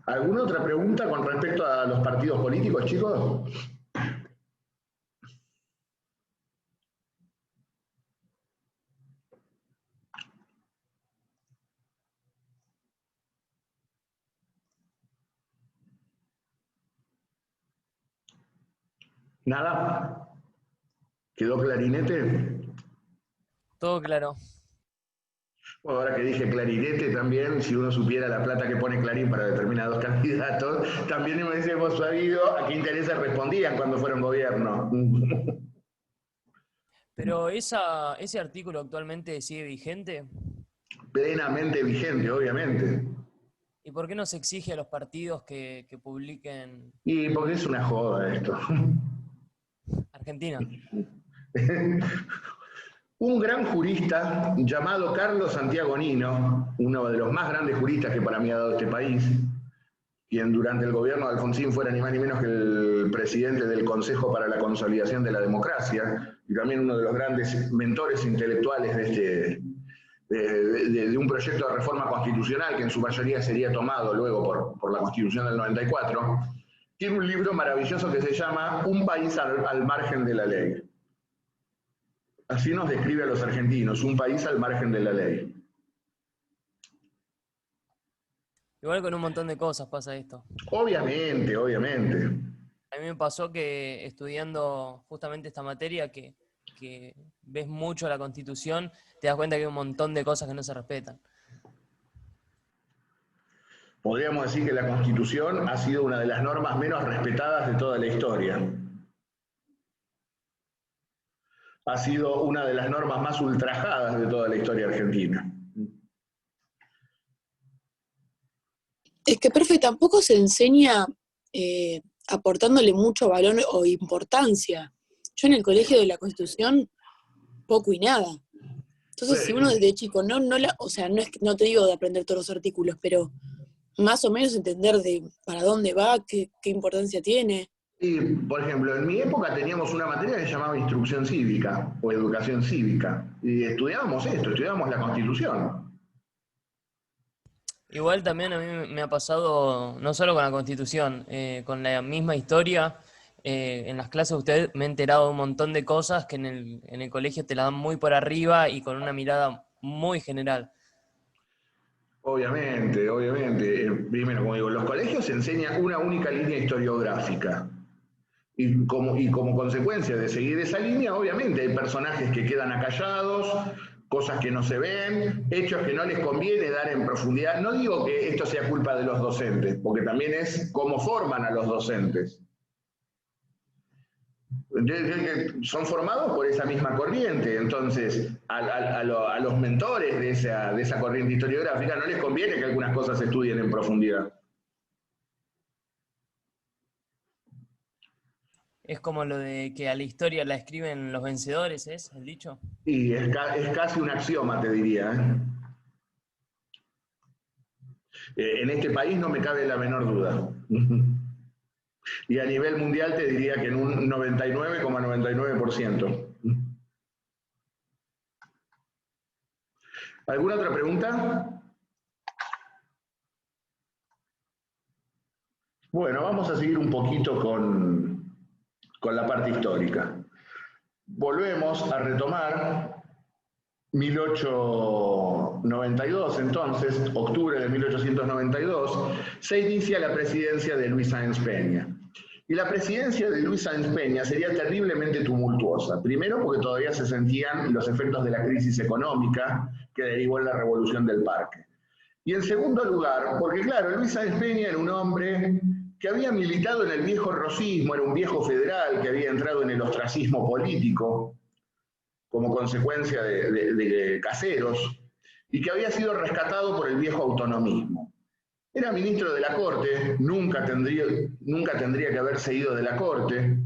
¿Alguna otra pregunta con respecto a los partidos políticos, chicos? ¿Nada? ¿Quedó clarinete? Todo claro. Bueno, ahora que dije clarinete también, si uno supiera la plata que pone Clarín para determinados candidatos, también me hubiésemos sabido a qué intereses respondían cuando fueron gobierno. Pero ese artículo actualmente sigue vigente. Plenamente vigente, obviamente. ¿Y por qué no se exige a los partidos que publiquen Y porque es una joda esto. Argentina? Un gran jurista llamado Carlos Santiago Nino, uno de los más grandes juristas que para mí ha dado este país, quien durante el gobierno de Alfonsín fuera ni más ni menos que el presidente del Consejo para la Consolidación de la Democracia, y también uno de los grandes mentores intelectuales de un proyecto de reforma constitucional que en su mayoría sería tomado luego por la Constitución del 94, tiene un libro maravilloso que se llama Un país al margen de la ley. Así nos describe a los argentinos, un país al margen de la ley. Igual con un montón de cosas pasa esto. Obviamente, obviamente. A mí me pasó que estudiando justamente esta materia, que ves mucho la Constitución, te das cuenta que hay un montón de cosas que no se respetan. Podríamos decir que la Constitución ha sido una de las normas menos respetadas de toda la historia. Ha sido una de las normas más ultrajadas de toda la historia argentina. Es que, profe, tampoco se enseña aportándole mucho valor o importancia. Yo en el colegio de la Constitución, poco y nada. Entonces, si uno desde chico o sea, no te digo de aprender todos los artículos, pero más o menos entender de para dónde va, qué importancia tiene. Y, por ejemplo, en mi época teníamos una materia que se llamaba instrucción cívica o educación cívica. Y estudiábamos esto, estudiábamos la Constitución. Igual también a mí me ha pasado, no solo con la Constitución, con la misma historia. En las clases de usted me he enterado de un montón de cosas que en el colegio te las dan muy por arriba y con una mirada muy general. Obviamente, obviamente. Primero, como digo, los colegios enseñan una única línea historiográfica. Y como consecuencia de seguir esa línea, obviamente hay personajes que quedan acallados, cosas que no se ven, hechos que no les conviene dar en profundidad. No digo que esto sea culpa de los docentes, porque también es cómo forman a los docentes. Son formados por esa misma corriente, entonces a los mentores de esa corriente historiográfica no les conviene que algunas cosas se estudien en profundidad. Es como lo de que a la historia la escriben los vencedores, ¿es el dicho? Y es casi un axioma, te diría. En este país no me cabe la menor duda. Y a nivel mundial te diría que en un 99,99%. ¿Alguna otra pregunta? Bueno, vamos a seguir un poquito con la parte histórica. Volvemos a retomar 1892, entonces, octubre de 1892, se inicia la presidencia de Luis Sáenz Peña. Y la presidencia de Luis Sáenz Peña sería terriblemente tumultuosa. Primero porque todavía se sentían los efectos de la crisis económica que derivó en la Revolución del Parque. Y en segundo lugar, porque claro, Luis Sáenz Peña era un hombre que había militado en el viejo rosismo, era un viejo federal que había entrado en el ostracismo político como consecuencia de Caseros, y que había sido rescatado por el viejo autonomismo. Era ministro de la Corte, nunca tendría que haberse ido de la Corte.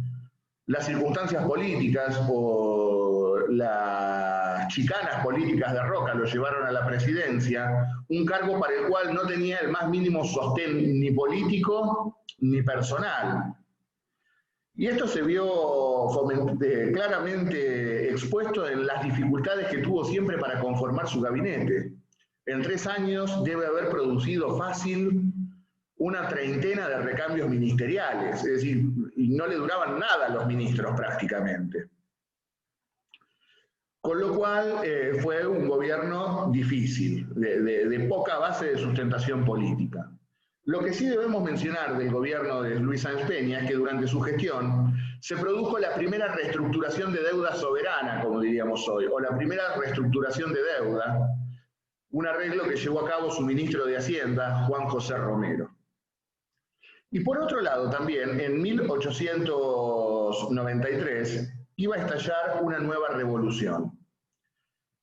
Las circunstancias políticas o las chicanas políticas de Roca lo llevaron a la presidencia, un cargo para el cual no tenía el más mínimo sostén ni político ni personal. Y esto se vio claramente expuesto en las dificultades que tuvo siempre para conformar su gabinete. En 3 años debe haber producido fácil una treintena de recambios ministeriales, es decir, y no le duraban nada a los ministros prácticamente. Con lo cual fue un gobierno difícil, de poca base de sustentación política. Lo que sí debemos mencionar del gobierno de Luis Sáenz Peña es que durante su gestión se produjo la primera reestructuración de deuda soberana, como diríamos hoy, o la primera reestructuración de deuda, un arreglo que llevó a cabo su ministro de Hacienda, Juan José Romero. Y por otro lado también, en 1893, iba a estallar una nueva revolución.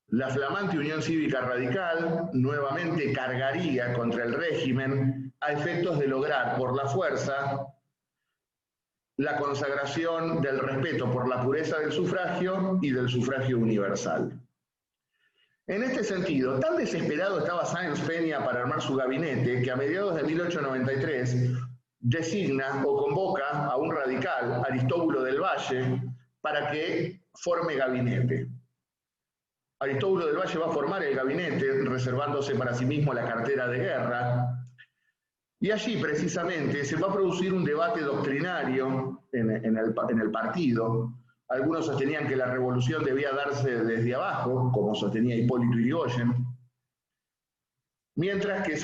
La flamante Unión Cívica Radical nuevamente cargaría contra el régimen a efectos de lograr por la fuerza la consagración del respeto por la pureza del sufragio y del sufragio universal. En este sentido, tan desesperado estaba Sáenz Peña para armar su gabinete que a mediados de 1893 designa o convoca a un radical, Aristóbulo del Valle, para que forme gabinete. Aristóbulo del Valle va a formar el gabinete, reservándose para sí mismo la cartera de guerra, y allí precisamente se va a producir un debate doctrinario en el partido. Algunos sostenían que la revolución debía darse desde abajo, como sostenía Hipólito Yrigoyen, mientras que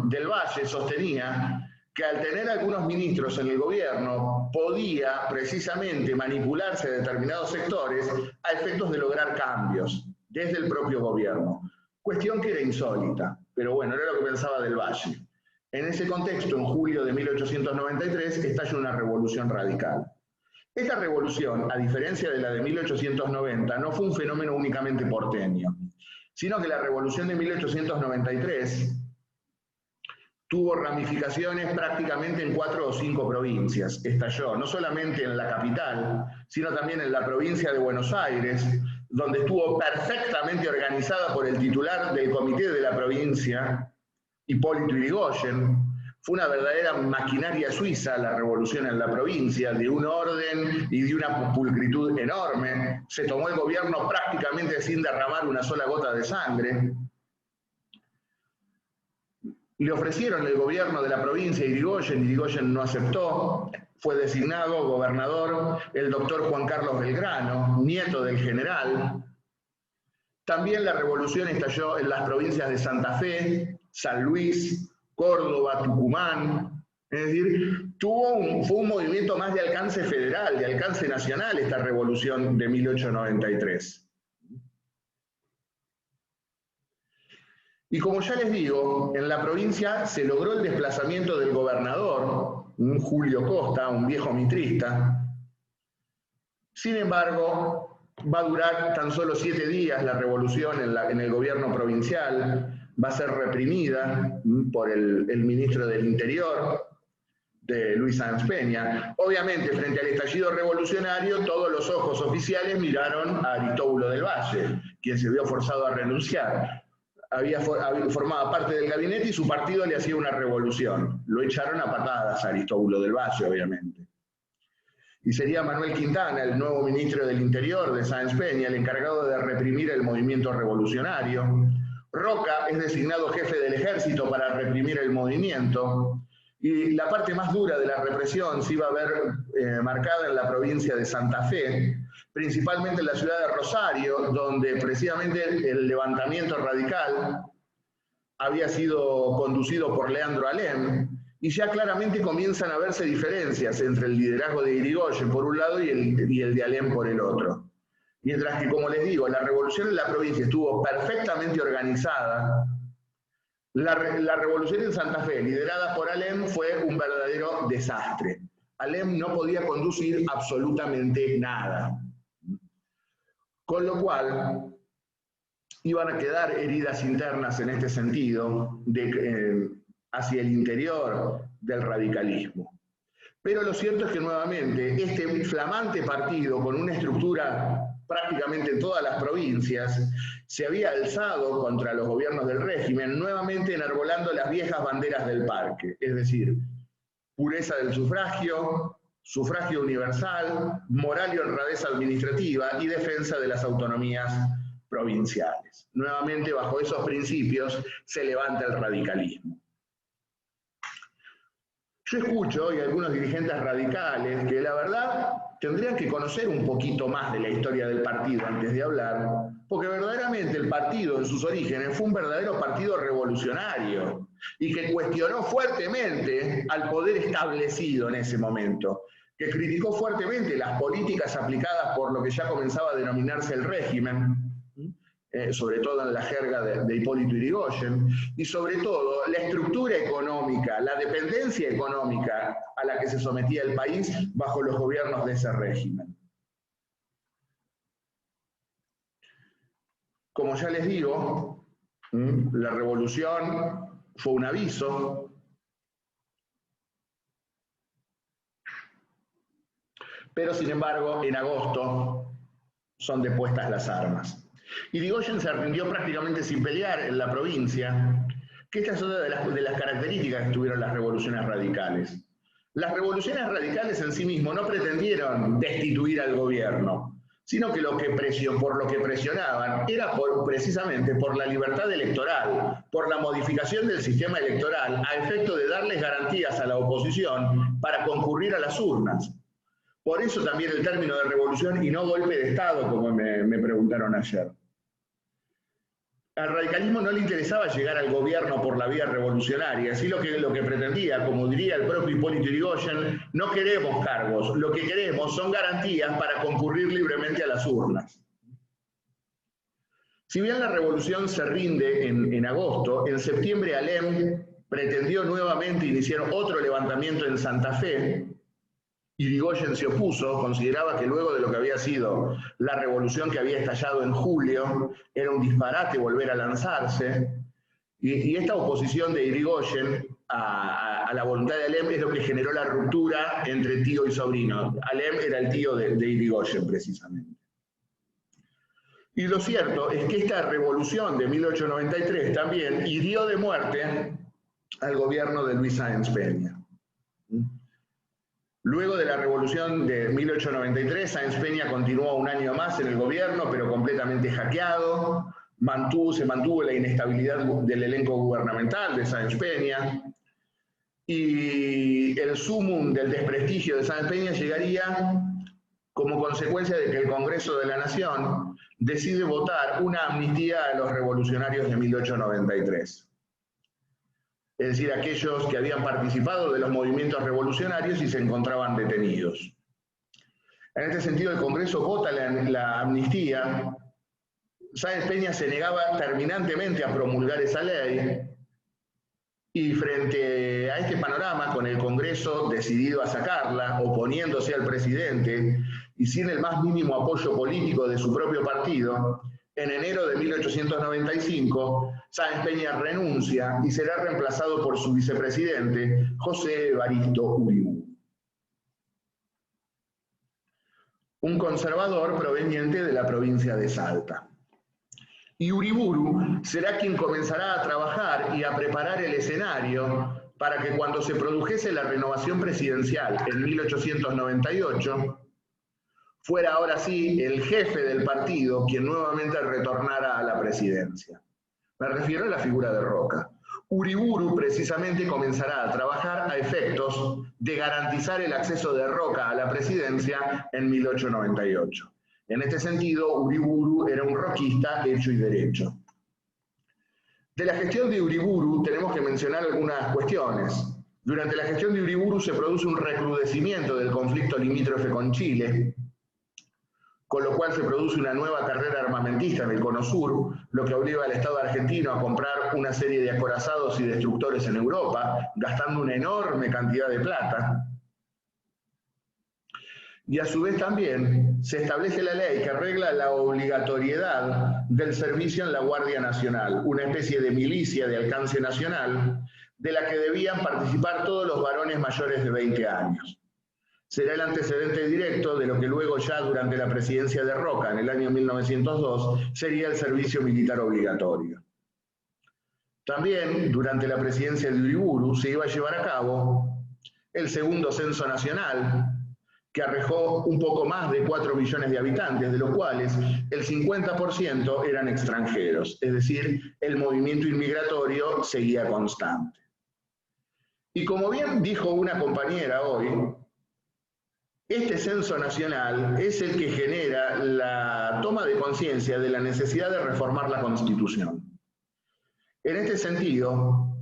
Del Valle sostenía que al tener algunos ministros en el gobierno podía precisamente manipularse determinados sectores a efectos de lograr cambios desde el propio gobierno. Cuestión que era insólita, pero bueno, era lo que pensaba Del Valle. En ese contexto, en julio de 1893, estalla una revolución radical. Esta revolución, a diferencia de la de 1890, no fue un fenómeno únicamente porteño, sino que la revolución de 1893 tuvo ramificaciones prácticamente en 4 o 5 provincias. Estalló no solamente en la capital, sino también en la provincia de Buenos Aires, donde estuvo perfectamente organizada por el titular del comité de la provincia, Hipólito Yrigoyen. Fue una verdadera maquinaria suiza la revolución en la provincia, de un orden y de una pulcritud enorme. Se tomó el gobierno prácticamente sin derramar una sola gota de sangre. Le ofrecieron el gobierno de la provincia a Yrigoyen no aceptó. Fue designado gobernador el doctor Juan Carlos Belgrano, nieto del general. También la revolución estalló en las provincias de Santa Fe, San Luis, Córdoba, Tucumán. Es decir, fue un movimiento más de alcance federal, de alcance nacional, esta revolución de 1893. Y como ya les digo, en la provincia se logró el desplazamiento del gobernador, un Julio Costa, un viejo mitrista. Sin embargo, va a durar tan solo 7 días la revolución en el gobierno provincial, va a ser reprimida por el ministro del Interior, de Luis Sáenz Peña. Obviamente, frente al estallido revolucionario, todos los ojos oficiales miraron a Aristóbulo del Valle, quien se vio forzado a renunciar. Formaba parte del gabinete y su partido le hacía una revolución. Lo echaron a patadas a Aristóbulo del Valle, obviamente. Y sería Manuel Quintana, el nuevo ministro del Interior de Sáenz Peña, el encargado de reprimir el movimiento revolucionario. Roca es designado jefe del ejército para reprimir el movimiento. Y la parte más dura de la represión se iba a ver marcada en la provincia de Santa Fe, principalmente en la ciudad de Rosario, donde precisamente el levantamiento radical había sido conducido por Leandro Alem, y ya claramente comienzan a verse diferencias entre el liderazgo de Yrigoyen por un lado y el de Alem por el otro. Mientras que, como les digo, la revolución en la provincia estuvo perfectamente organizada, la revolución en Santa Fe, liderada por Alem, fue un verdadero desastre. Alem no podía conducir absolutamente nada. Con lo cual, iban a quedar heridas internas en este sentido hacia el interior del radicalismo. Pero lo cierto es que nuevamente este flamante partido, con una estructura prácticamente en todas las provincias, se había alzado contra los gobiernos del régimen, nuevamente enarbolando las viejas banderas del parque, es decir, pureza del sufragio, sufragio universal, moral y honradez administrativa y defensa de las autonomías provinciales. Nuevamente, bajo esos principios, se levanta el radicalismo. Yo escucho hoy a algunos dirigentes radicales que la verdad tendrían que conocer un poquito más de la historia del partido antes de hablar, porque verdaderamente el partido en sus orígenes fue un verdadero partido revolucionario y que cuestionó fuertemente al poder establecido en ese momento, que criticó fuertemente las políticas aplicadas por lo que ya comenzaba a denominarse el régimen, sobre todo en la jerga de Hipólito Yrigoyen, y sobre todo la estructura económica, la dependencia económica a la que se sometía el país bajo los gobiernos de ese régimen. Como ya les digo, la revolución fue un aviso, pero sin embargo en agosto son depuestas las armas. Yrigoyen se rindió prácticamente sin pelear en la provincia, que esta es otra de las características que tuvieron las revoluciones radicales. Las revoluciones radicales en sí mismas no pretendieron destituir al gobierno, sino que por lo que presionaban era precisamente por la libertad electoral, por la modificación del sistema electoral a efecto de darles garantías a la oposición para concurrir a las urnas. Por eso también el término de revolución y no golpe de Estado, como me preguntaron ayer. Al radicalismo no le interesaba llegar al gobierno por la vía revolucionaria, así lo que pretendía, como diría el propio Hipólito Yrigoyen, no queremos cargos, lo que queremos son garantías para concurrir libremente a las urnas. Si bien la revolución se rinde en agosto, en septiembre Alem pretendió nuevamente iniciar otro levantamiento en Santa Fe. Yrigoyen se opuso, consideraba que luego de lo que había sido la revolución que había estallado en julio, era un disparate volver a lanzarse, y esta oposición de Yrigoyen a la voluntad de Alem es lo que generó la ruptura entre tío y sobrino. Alem era el tío de Yrigoyen, precisamente. Y lo cierto es que esta revolución de 1893 también hirió de muerte al gobierno de Luis Sáenz Peña. Luego de la revolución de 1893, Sáenz Peña continuó un año más en el gobierno, pero completamente hackeado. Se mantuvo la inestabilidad del elenco gubernamental de Sáenz Peña. Y el sumum del desprestigio de Sáenz Peña llegaría como consecuencia de que el Congreso de la Nación decide votar una amnistía a los revolucionarios de 1893. Es decir, aquellos que habían participado de los movimientos revolucionarios y se encontraban detenidos. En este sentido, el Congreso vota la amnistía. Sáenz Peña se negaba terminantemente a promulgar esa ley, y frente a este panorama, con el Congreso decidido a sacarla, oponiéndose al presidente y sin el más mínimo apoyo político de su propio partido, en enero de 1895, Sáenz Peña renuncia y será reemplazado por su vicepresidente, José Evaristo Uriburu, un conservador proveniente de la provincia de Salta. Y Uriburu será quien comenzará a trabajar y a preparar el escenario para que cuando se produjese la renovación presidencial en 1898, fuera ahora sí el jefe del partido quien nuevamente retornara a la presidencia. Me refiero a la figura de Roca. Uriburu precisamente comenzará a trabajar a efectos de garantizar el acceso de Roca a la presidencia en 1898. En este sentido, Uriburu era un roquista hecho y derecho. De la gestión de Uriburu tenemos que mencionar algunas cuestiones. Durante la gestión de Uriburu se produce un recrudecimiento del conflicto limítrofe con Chile, con lo cual se produce una nueva carrera armamentista en el Cono Sur, lo que obliga al Estado argentino a comprar una serie de acorazados y destructores en Europa, gastando una enorme cantidad de plata. Y a su vez también se establece la ley que regla la obligatoriedad del servicio en la Guardia Nacional, una especie de milicia de alcance nacional, de la que debían participar todos los varones mayores de 20 años. Será el antecedente directo de lo que luego ya durante la presidencia de Roca, en el año 1902, sería el servicio militar obligatorio. También, durante la presidencia de Uriburu, se iba a llevar a cabo el segundo censo nacional, que arrojó un poco más de 4 millones de habitantes, de los cuales el 50% eran extranjeros, es decir, el movimiento inmigratorio seguía constante. Y como bien dijo una compañera hoy, este censo nacional es el que genera la toma de conciencia de la necesidad de reformar la Constitución. En este sentido,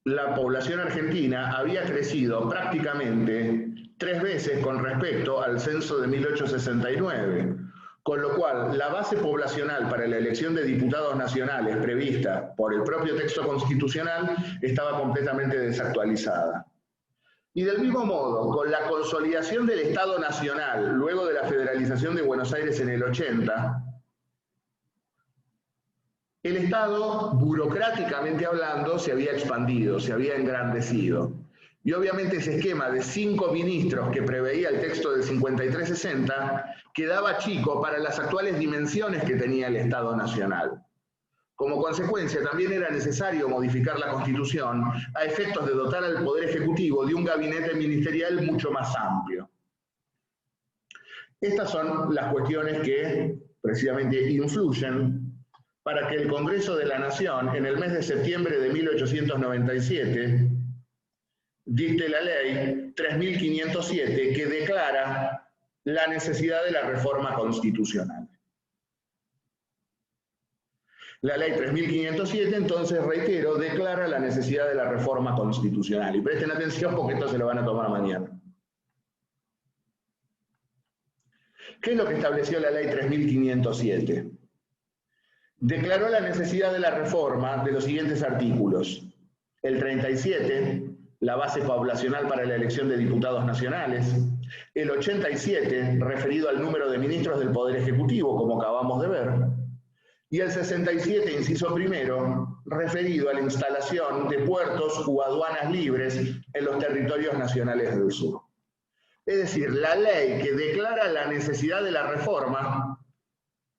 la población argentina había crecido prácticamente 3 veces con respecto al censo de 1869, con lo cual la base poblacional para la elección de diputados nacionales prevista por el propio texto constitucional estaba completamente desactualizada. Y del mismo modo, con la consolidación del Estado Nacional, luego de la federalización de Buenos Aires en el 80, el Estado, burocráticamente hablando, se había expandido, se había engrandecido. Y obviamente ese esquema de 5 ministros que preveía el texto del 5360 quedaba chico para las actuales dimensiones que tenía el Estado Nacional. Como consecuencia, también era necesario modificar la Constitución a efectos de dotar al Poder Ejecutivo de un gabinete ministerial mucho más amplio. Estas son las cuestiones que precisamente influyen para que el Congreso de la Nación, en el mes de septiembre de 1897, dicte la ley 3507, que declara la necesidad de la reforma constitucional. La ley 3507, entonces, reitero, declara la necesidad de la reforma constitucional. Y presten atención porque esto se lo van a tomar mañana. ¿Qué es lo que estableció la ley 3507? Declaró la necesidad de la reforma de los siguientes artículos. El 37, la base poblacional para la elección de diputados nacionales. El 87, referido al número de ministros del Poder Ejecutivo, como acabamos de ver. Y el 67, inciso primero, referido a la instalación de puertos u aduanas libres en los territorios nacionales del sur. Es decir, la ley que declara la necesidad de la reforma,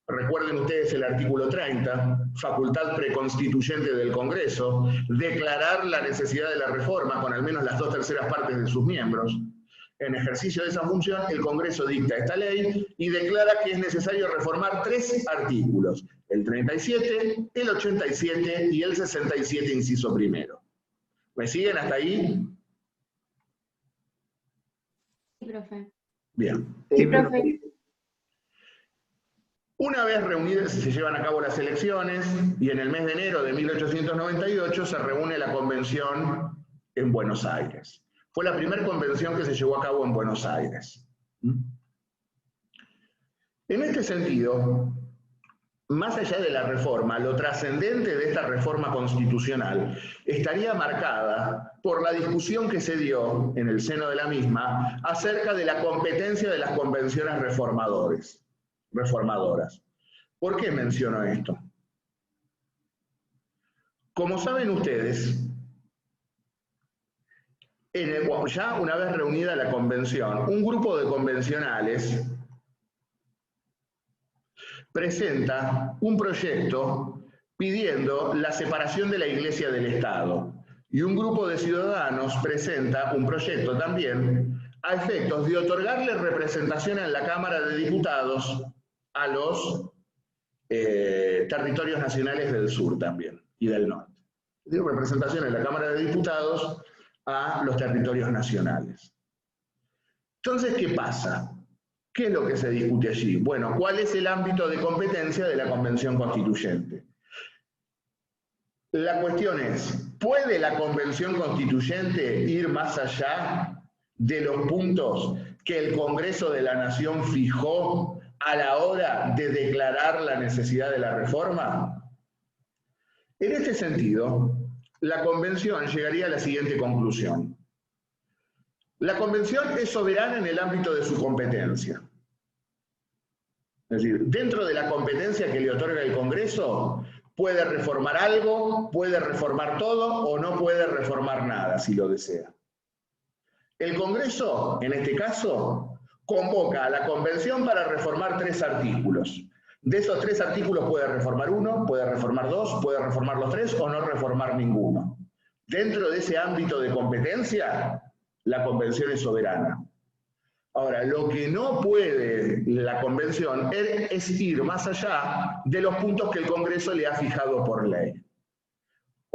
recuerden ustedes el artículo 30, facultad preconstituyente del Congreso, declarar la necesidad de la reforma con al menos las 2/3 partes de sus miembros. En ejercicio de esa función, el Congreso dicta esta ley y declara que es necesario reformar 3 artículos, el 37, el 87 y el 67, inciso primero. ¿Me siguen hasta ahí? Sí, profe. Bien. Sí, profe. Una vez reunidas, se llevan a cabo las elecciones y en el mes de enero de 1898 se reúne la convención en Buenos Aires. Fue la primera convención que se llevó a cabo en Buenos Aires. En este sentido, más allá de la reforma, lo trascendente de esta reforma constitucional estaría marcada por la discusión que se dio en el seno de la misma acerca de la competencia de las convenciones reformadoras. ¿Por qué menciono esto? Como saben ustedes, ya una vez reunida la convención, un grupo de convencionales presenta un proyecto pidiendo la separación de la Iglesia del Estado. Y un grupo de ciudadanos presenta un proyecto también a efectos de otorgarle representación en la Cámara de Diputados a los territorios nacionales del sur también y del norte. Digo, representación en la Cámara de Diputados a los territorios nacionales. Entonces, ¿qué pasa? ¿Qué es lo que se discute allí? Bueno, ¿cuál es el ámbito de competencia de la Convención Constituyente? La cuestión es, ¿puede la Convención Constituyente ir más allá de los puntos que el Congreso de la Nación fijó a la hora de declarar la necesidad de la reforma? En este sentido, la Convención llegaría a la siguiente conclusión. La Convención es soberana en el ámbito de su competencia. Es decir, dentro de la competencia que le otorga el Congreso, puede reformar algo, puede reformar todo o no puede reformar nada si lo desea. El Congreso, en este caso, convoca a la Convención para reformar 3 artículos. De esos 3 artículos puede reformar 1, puede reformar 2, puede reformar los 3 o no reformar ninguno. Dentro de ese ámbito de competencia, la Convención es soberana. Ahora, lo que no puede la Convención es ir más allá de los puntos que el Congreso le ha fijado por ley.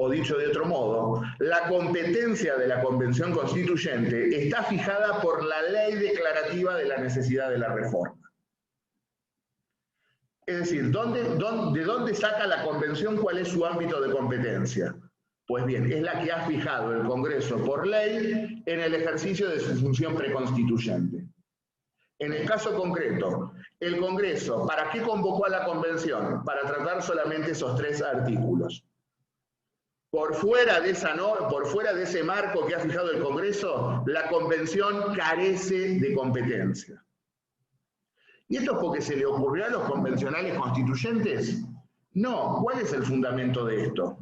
O dicho de otro modo, la competencia de la Convención Constituyente está fijada por la ley declarativa de la necesidad de la reforma. Es decir, ¿de dónde saca la Convención cuál es su ámbito de competencia? Pues bien, es la que ha fijado el Congreso por ley en el ejercicio de su función preconstituyente. En el caso concreto, el Congreso, ¿para qué convocó a la Convención? Para tratar solamente esos 3 artículos. Por fuera de ese marco que ha fijado el Congreso, la Convención carece de competencia. ¿Y esto es porque se le ocurrió a los convencionales constituyentes? No. ¿Cuál es el fundamento de esto?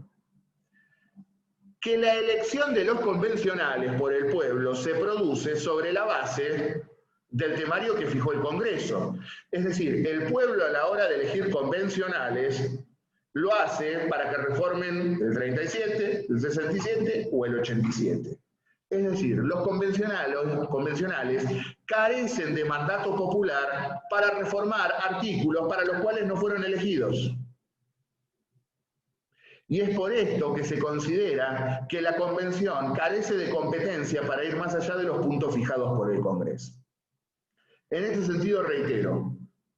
Que la elección de los convencionales por el pueblo se produce sobre la base del temario que fijó el Congreso. Es decir, el pueblo a la hora de elegir convencionales lo hace para que reformen el 37, el 67 o el 87. Es decir, los convencionales carecen de mandato popular para reformar artículos para los cuales no fueron elegidos. Y es por esto que se considera que la Convención carece de competencia para ir más allá de los puntos fijados por el Congreso. En este sentido, reitero,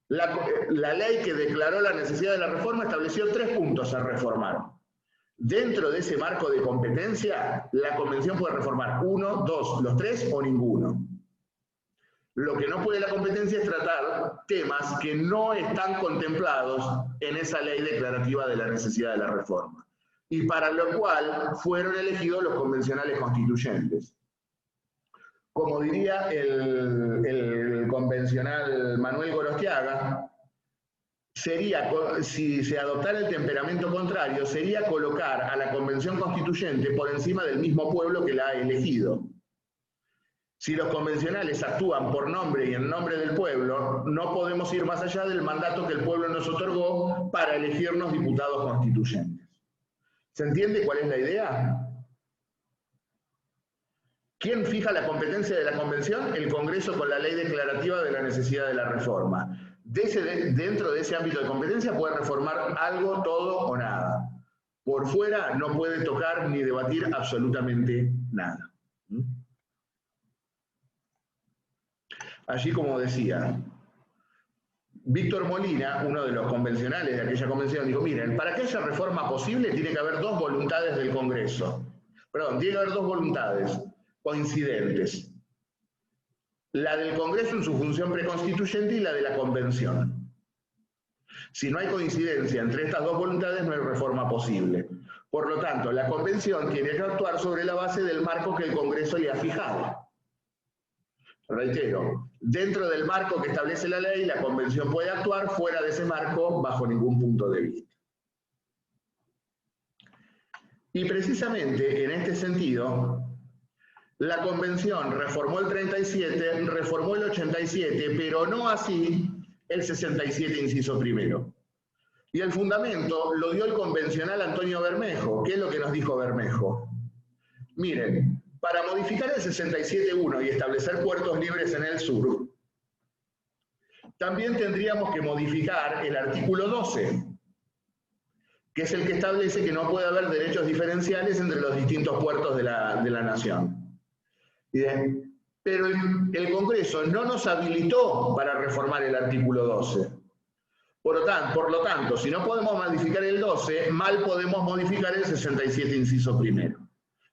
la ley que declaró la necesidad de la reforma estableció 3 puntos a reformar. Dentro de ese marco de competencia, la Convención puede reformar 1, 2, los 3 o ninguno. Lo que no puede la competencia es tratar temas que no están contemplados en esa ley declarativa de la necesidad de la reforma, y para lo cual fueron elegidos los convencionales constituyentes. Como diría el convencional Manuel Gorostiaga, si se adoptara el temperamento contrario, sería colocar a la Convención Constituyente por encima del mismo pueblo que la ha elegido. Si los convencionales actúan por nombre y en nombre del pueblo, no podemos ir más allá del mandato que el pueblo nos otorgó para elegirnos diputados constituyentes. ¿Se entiende cuál es la idea? ¿Quién fija la competencia de la Convención? El Congreso, con la ley declarativa de la necesidad de la reforma. Dentro de ese ámbito de competencia puede reformar algo, todo o nada. Por fuera no puede tocar ni debatir absolutamente nada. Allí, como decía, Víctor Molina, uno de los convencionales de aquella convención, dijo, miren, para que haya reforma posible tiene que haber 2 voluntades del Congreso. Perdón, tiene que haber 2 voluntades coincidentes. La del Congreso en su función preconstituyente y la de la Convención. Si no hay coincidencia entre estas 2 voluntades, no hay reforma posible. Por lo tanto, la Convención tiene que actuar sobre la base del marco que el Congreso le ha fijado. Reitero, dentro del marco que establece la ley, la Convención puede actuar, fuera de ese marco, bajo ningún punto de vista. Y precisamente en este sentido, la Convención reformó el 37, reformó el 87, pero no así el 67, inciso primero. Y el fundamento lo dio el convencional Antonio Bermejo. ¿Qué es lo que nos dijo Bermejo? Miren, para modificar el 67.1 y establecer puertos libres en el sur, también tendríamos que modificar el artículo 12, que es el que establece que no puede haber derechos diferenciales entre los distintos puertos de la nación. Pero el Congreso no nos habilitó para reformar el artículo 12. Por lo tanto, si no podemos modificar el 12, mal podemos modificar el 67, inciso primero.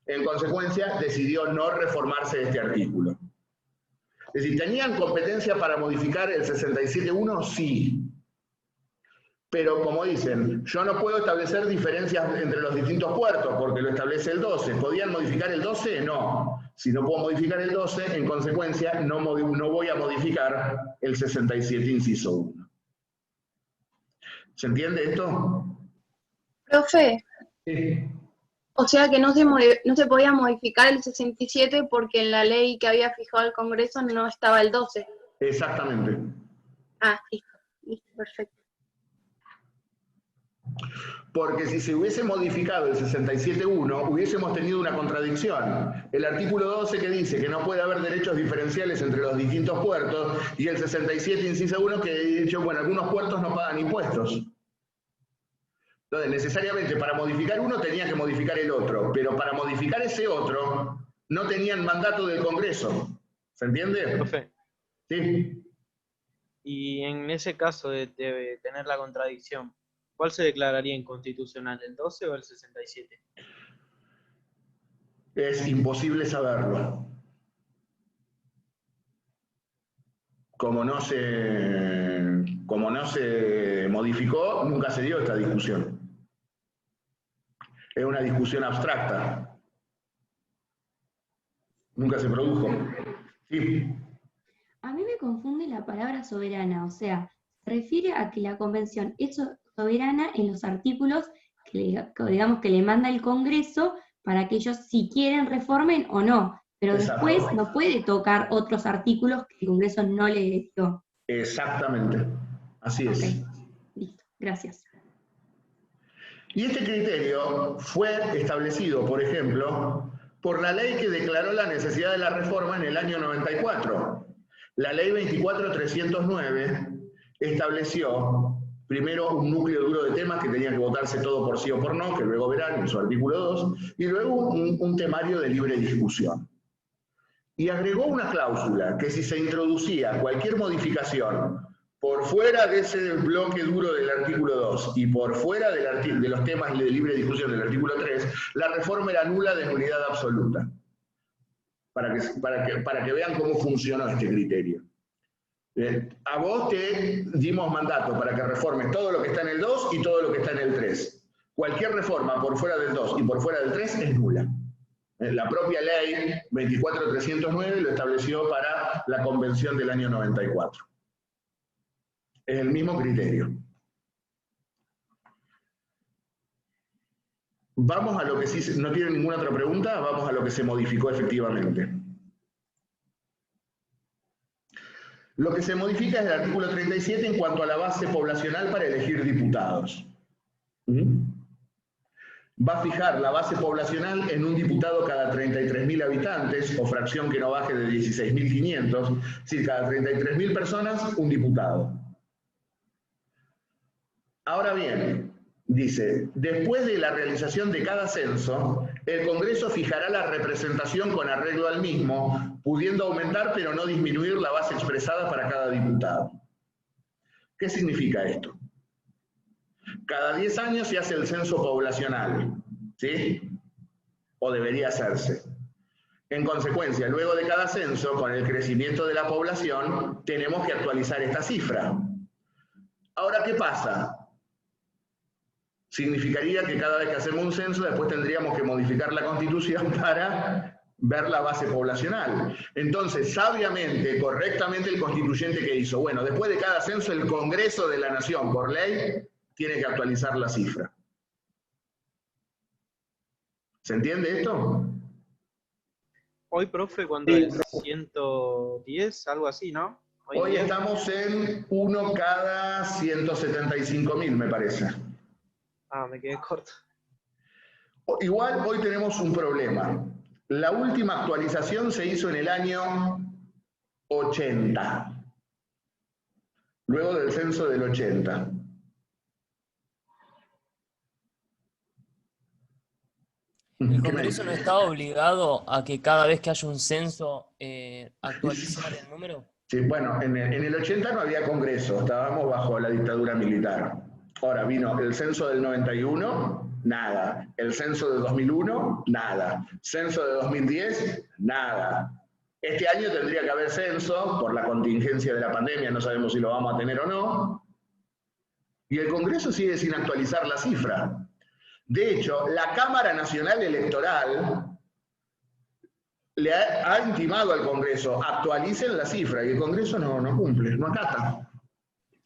En consecuencia, decidió no reformarse este artículo. Es decir, ¿tenían competencia para modificar el 67.1? Sí. Pero como dicen, yo no puedo establecer diferencias entre los distintos puertos porque lo establece el 12. ¿Podían modificar el 12? No. Si no puedo modificar el 12, en consecuencia no voy a modificar el 67, inciso 1. ¿Se entiende esto? Profe, Sí. o sea que no se podía modificar el 67 porque en la ley que había fijado el Congreso no estaba el 12. Exactamente. Ah, listo, perfecto. Porque si se hubiese modificado el 67.1, hubiésemos tenido una contradicción. El artículo 12 que dice que no puede haber derechos diferenciales entre los distintos puertos, y el 67, inciso 1, que ha dicho, bueno, algunos puertos no pagan impuestos. Entonces, necesariamente para modificar uno tenía que modificar el otro, pero para modificar ese otro no tenían mandato del Congreso. ¿Se entiende? Profe, Sí. y en ese caso de tener la contradicción, ¿cuál se declararía inconstitucional, el 12 o el 67? Es imposible saberlo. Como no se modificó, nunca se dio esta discusión. Es una discusión abstracta. Nunca se produjo. Sí. A mí me confunde la palabra soberana, o sea, se refiere a que la convención es soberana en los artículos digamos que le manda el Congreso para que ellos si quieren reformen o no, pero Exacto. después no puede tocar otros artículos que el Congreso no le dio. Exactamente. Así es. Ok, listo, gracias. Y este criterio fue establecido, por ejemplo, por la ley que declaró la necesidad de la reforma en el año 94. La ley 24.309 estableció primero un núcleo duro de temas que tenía que votarse todo por sí o por no, que luego verán en su artículo 2, y luego un temario de libre discusión. Y agregó una cláusula que si se introducía cualquier modificación por fuera de ese bloque duro del artículo 2 y por fuera de los temas de libre discusión del artículo 3, la reforma era nula de nulidad absoluta. Para que vean cómo funcionó este criterio. A vos te dimos mandato para que reformes todo lo que está en el 2 y todo lo que está en el 3. Cualquier reforma por fuera del 2 y por fuera del 3 es nula. La propia ley 24.309 lo estableció para la convención del año 94. Es el mismo criterio. Vamos a lo que sí, no tiene ninguna otra pregunta, vamos a lo que se modificó efectivamente. Lo que se modifica es el artículo 37 en cuanto a la base poblacional para elegir diputados. Va a fijar la base poblacional en un diputado cada 33.000 habitantes, o fracción que no baje de 16.500, es decir, cada 33.000 personas, un diputado. Ahora bien, dice, después de la realización de cada censo, el Congreso fijará la representación con arreglo al mismo, pudiendo aumentar pero no disminuir la base expresada para cada diputado. ¿Qué significa esto? Cada 10 años se hace el censo poblacional, ¿sí? O debería hacerse. En consecuencia, luego de cada censo, con el crecimiento de la población, tenemos que actualizar esta cifra. Ahora, ¿qué pasa? Significaría que cada vez que hacemos un censo, después tendríamos que modificar la Constitución para ver la base poblacional. Entonces, sabiamente, correctamente, el constituyente que hizo, bueno, después de cada censo, el Congreso de la Nación, por ley, tiene que actualizar la cifra. ¿Se entiende esto? Hoy, profe, ¿cuánto es? 110, algo así, ¿no? Hoy estamos en 1 cada 175.000, me parece. Ah, me quedé corto. Igual hoy tenemos un problema. La última actualización se hizo en el año 80. Luego del censo del 80. ¿El Congreso no está obligado a que cada vez que haya un censo actualice el número? Sí, bueno, en el 80 no había Congreso, estábamos bajo la dictadura militar. Ahora vino el censo del 91, nada. El censo de 2001, nada. Censo de 2010, nada. Este año tendría que haber censo, por la contingencia de la pandemia, no sabemos si lo vamos a tener o no. Y el Congreso sigue sin actualizar la cifra. De hecho, la Cámara Nacional Electoral le ha intimado al Congreso, actualicen la cifra, y el Congreso no cumple, no acata.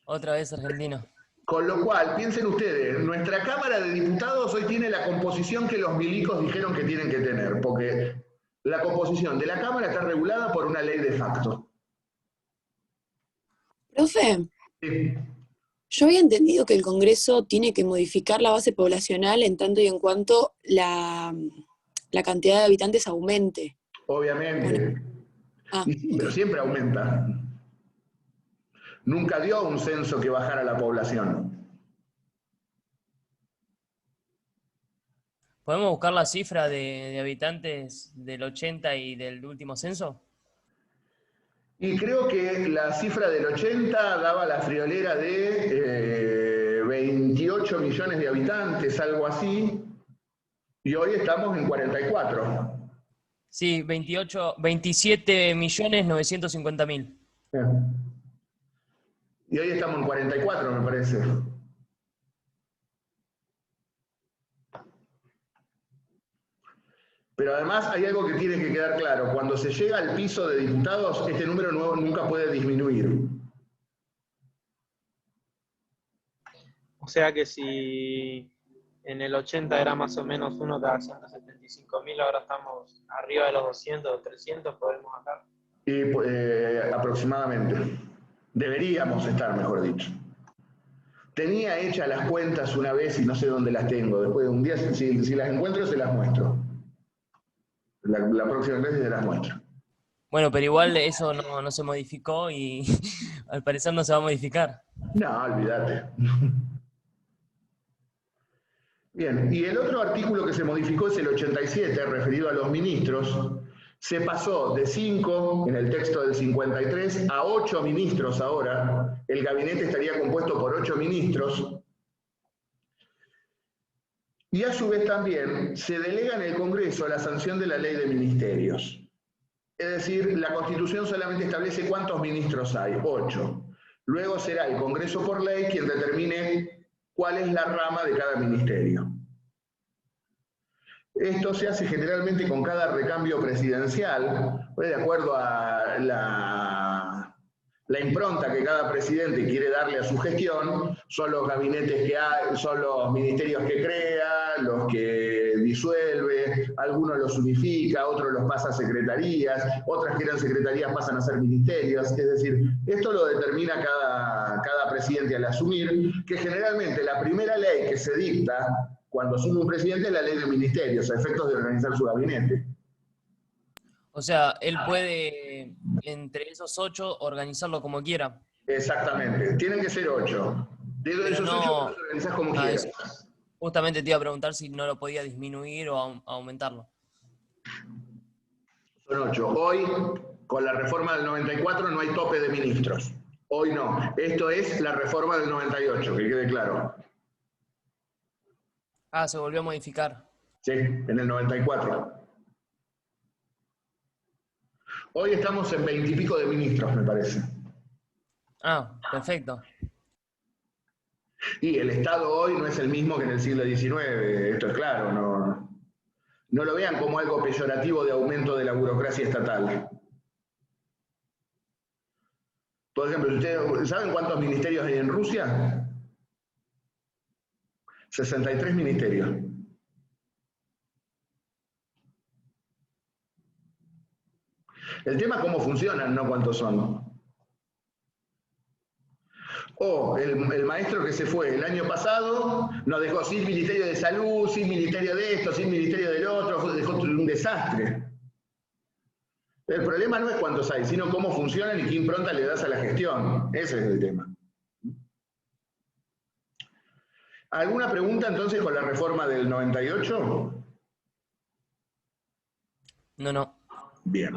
Otra vez argentino. Con lo cual, piensen ustedes, nuestra Cámara de Diputados hoy tiene la composición que los milicos dijeron que tienen que tener, porque la composición de la Cámara está regulada por una ley de facto. Profe, Sí. yo había entendido que el Congreso tiene que modificar la base poblacional en tanto y en cuanto la cantidad de habitantes aumente. Obviamente. Ah, Y sí, pero siempre aumenta. Nunca dio un censo que bajara la población. ¿Podemos buscar la cifra de habitantes del 80 y del último censo? Y creo que la cifra del 80 daba la friolera de 28 millones de habitantes, algo así, y hoy estamos en 44. Sí, 27.950.000. Y hoy estamos en 44, me parece. Pero además hay algo que tiene que quedar claro. Cuando se llega al piso de diputados, este número nunca puede disminuir. O sea que si en el 80 era más o menos uno cada 175.000, ahora estamos arriba de los 200 o 300, podemos acá. Y, aproximadamente. Deberíamos estar, mejor dicho. Tenía hechas las cuentas una vez y no sé dónde las tengo. Después de un día, si las encuentro, se las muestro. La próxima vez se las muestro. Bueno, pero igual eso no se modificó y al parecer no se va a modificar. No, olvídate. Bien, y el otro artículo que se modificó es el 87, referido a los ministros. Se pasó de 5 en el texto del 53 a 8 ministros ahora. El gabinete estaría compuesto por 8 ministros. Y a su vez también se delega en el Congreso la sanción de la ley de ministerios. Es decir, la Constitución solamente establece cuántos ministros hay, 8. Luego será el Congreso por ley quien determine cuál es la rama de cada ministerio. Esto se hace generalmente con cada recambio presidencial, de acuerdo a la impronta que cada presidente quiere darle a su gestión. Son los gabinetes que hay, son los ministerios que crea, los que disuelve, algunos los unifica, otros los pasa a secretarías, otras que eran secretarías pasan a ser ministerios. Es decir, esto lo determina cada presidente al asumir, que generalmente la primera ley que se dicta cuando asume un presidente es la ley de ministerios, a efectos de organizar su gabinete. O sea, él puede, entre esos 8, organizarlo como quiera. Exactamente, tienen que ser 8. De esos 8 los organizás como quieras. Justamente te iba a preguntar si no lo podía disminuir o aumentarlo. Son 8. Hoy, con la reforma del 94, no hay tope de ministros. Hoy no. Esto es la reforma del 98, que quede claro. Ah, se volvió a modificar. Sí, en el 94. Hoy estamos en 20 y pico de ministros, me parece. Ah, perfecto. Y el Estado hoy no es el mismo que en el siglo XIX, esto es claro, no lo vean como algo peyorativo de aumento de la burocracia estatal. Por ejemplo, ¿ustedes saben cuántos ministerios hay en Rusia? 63 ministerios. El tema es cómo funcionan, no cuántos son. O el maestro que se fue el año pasado nos dejó sin ministerio de salud, sin ministerio de esto, sin ministerio del otro, dejó un desastre. El problema no es cuántos hay, sino cómo funcionan y qué impronta le das a la gestión. Ese es el tema. ¿Alguna pregunta entonces con la reforma del 98? No. Bien.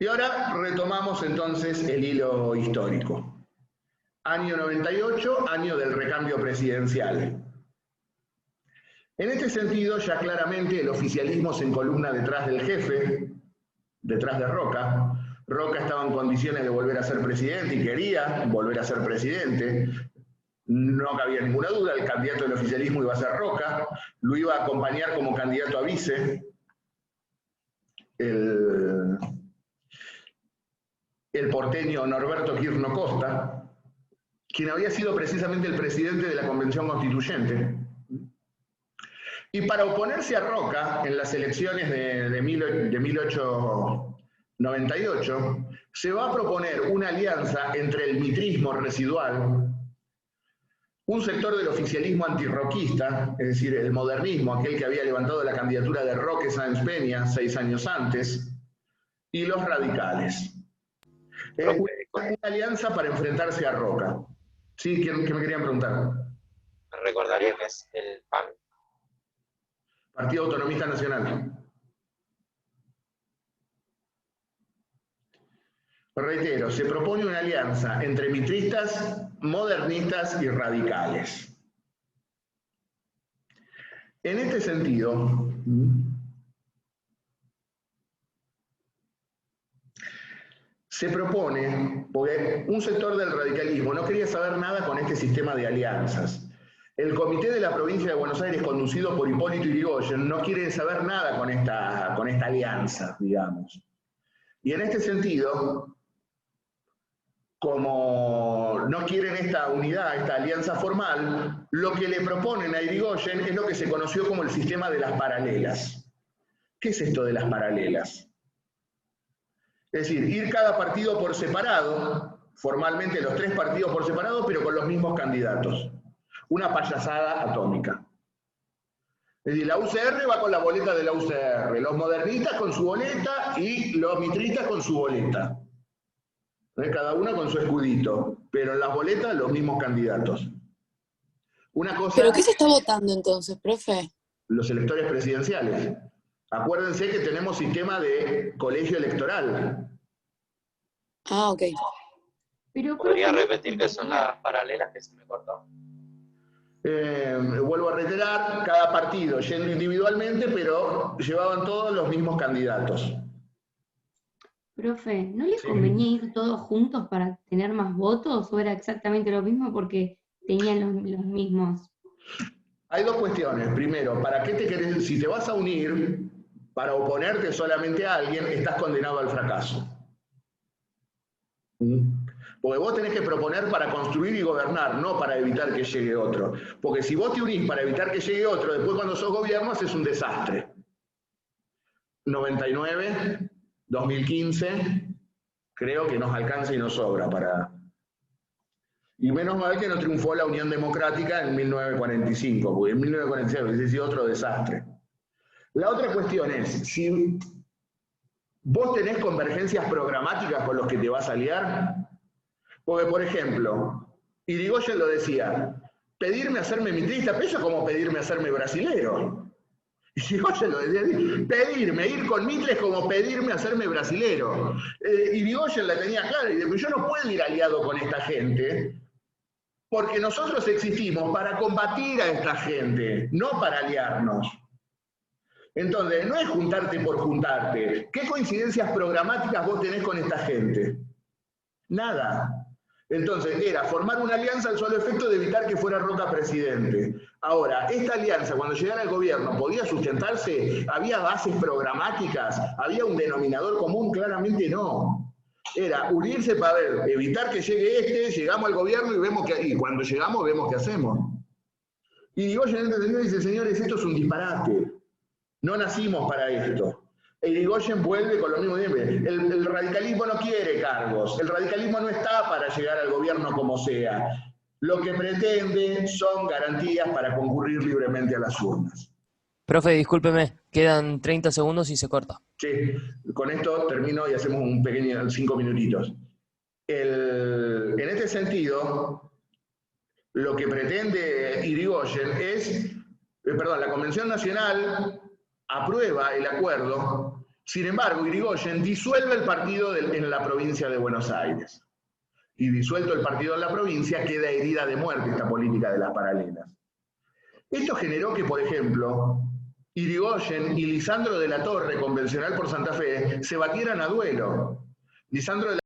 Y ahora retomamos entonces el hilo histórico. Año 98, año del recambio presidencial. En este sentido, ya claramente el oficialismo se encolumna detrás del jefe, detrás de Roca. Roca estaba en condiciones de volver a ser presidente y quería volver a ser presidente. No cabía ninguna duda, el candidato del oficialismo iba a ser Roca, lo iba a acompañar como candidato a vice el porteño Norberto Quirno Costa, quien había sido precisamente el presidente de la Convención Constituyente. Y para oponerse a Roca en las elecciones de 1898, se va a proponer una alianza entre el mitrismo residual, un sector del oficialismo antirroquista, es decir, el modernismo, aquel que había levantado la candidatura de Roque Sáenz Peña 6 años antes, y los radicales. Una alianza para enfrentarse a Roca. ¿Sí? ¿Qué me querían preguntar? Me recordaría que es el PAN. Partido Autonomista Nacional. Reitero, se propone una alianza entre mitristas, modernistas y radicales. En este sentido, se propone, porque un sector del radicalismo no quería saber nada con este sistema de alianzas. El Comité de la Provincia de Buenos Aires, conducido por Hipólito Yrigoyen, no quiere saber nada con esta alianza, digamos. Y en este sentido, como no quieren esta unidad, esta alianza formal, lo que le proponen a Yrigoyen es lo que se conoció como el sistema de las paralelas. ¿Qué es esto de las paralelas? Es decir, ir cada partido por separado, formalmente los 3 partidos por separado, pero con los mismos candidatos. Una payasada atómica. Es decir, la UCR va con la boleta de la UCR, los modernistas con su boleta y los mitristas con su boleta. Cada uno con su escudito, pero en las boletas los mismos candidatos. Una cosa, ¿Pero qué se está votando entonces, profe? Los electores presidenciales. Acuérdense que tenemos sistema de colegio electoral. Ah, ok. Pero, ¿Podría profe, repetir qué son las paralelas que se me cortó? Vuelvo a reiterar, cada partido yendo individualmente, pero llevaban todos los mismos candidatos. profe, ¿no les Sí. convenía ir todos juntos para tener más votos o era exactamente lo mismo porque tenían los mismos? Hay 2 cuestiones. Primero, ¿para qué te querés? Si te vas a unir para oponerte solamente a alguien, estás condenado al fracaso. Porque vos tenés que proponer para construir y gobernar, no para evitar que llegue otro. Porque si vos te unís para evitar que llegue otro, después cuando sos gobierno haces un desastre. 99, 2015, creo que nos alcanza y nos sobra para... Y menos mal que no triunfó la Unión Democrática en 1945, porque en 1945 hubiese sido otro desastre. La otra cuestión es, si vos tenés convergencias programáticas con los que te vas a aliar, porque por ejemplo, Yrigoyen lo decía, pedirme hacerme mitrista, pero eso es como pedirme hacerme brasilero. Yrigoyen lo decía, pedirme, ir con Mitre es como pedirme hacerme brasilero. Yrigoyen la tenía clara y dijo, yo no puedo ir aliado con esta gente, porque nosotros existimos para combatir a esta gente, no para aliarnos. Entonces, no es juntarte por juntarte. ¿Qué coincidencias programáticas vos tenés con esta gente? Nada. Entonces, era formar una alianza al solo efecto de evitar que fuera Roca presidente. Ahora, esta alianza, cuando llegara al gobierno, ¿podía sustentarse? ¿Había bases programáticas? ¿Había un denominador común? Claramente no. Era unirse para ver, evitar que llegue llegamos al gobierno y vemos y cuando llegamos vemos qué hacemos. Y Yrigoyen en este sentido dice, señores, esto es un disparate. No nacimos para esto. Yrigoyen vuelve con lo mismo siempre. El radicalismo no quiere cargos. El radicalismo no está para llegar al gobierno como sea. Lo que pretende son garantías para concurrir libremente a las urnas. Profe, discúlpeme, quedan 30 segundos y se corta. Sí, con esto termino y hacemos un pequeño 5 minutitos. En este sentido, lo que pretende Yrigoyen es, la Convención Nacional aprueba el acuerdo, sin embargo, Yrigoyen disuelve el partido en la provincia de Buenos Aires. Y disuelto el partido en la provincia, queda herida de muerte esta política de las paralelas. Esto generó que, por ejemplo, Yrigoyen y Lisandro de la Torre, convencional por Santa Fe, se batieran a duelo. Lisandro de la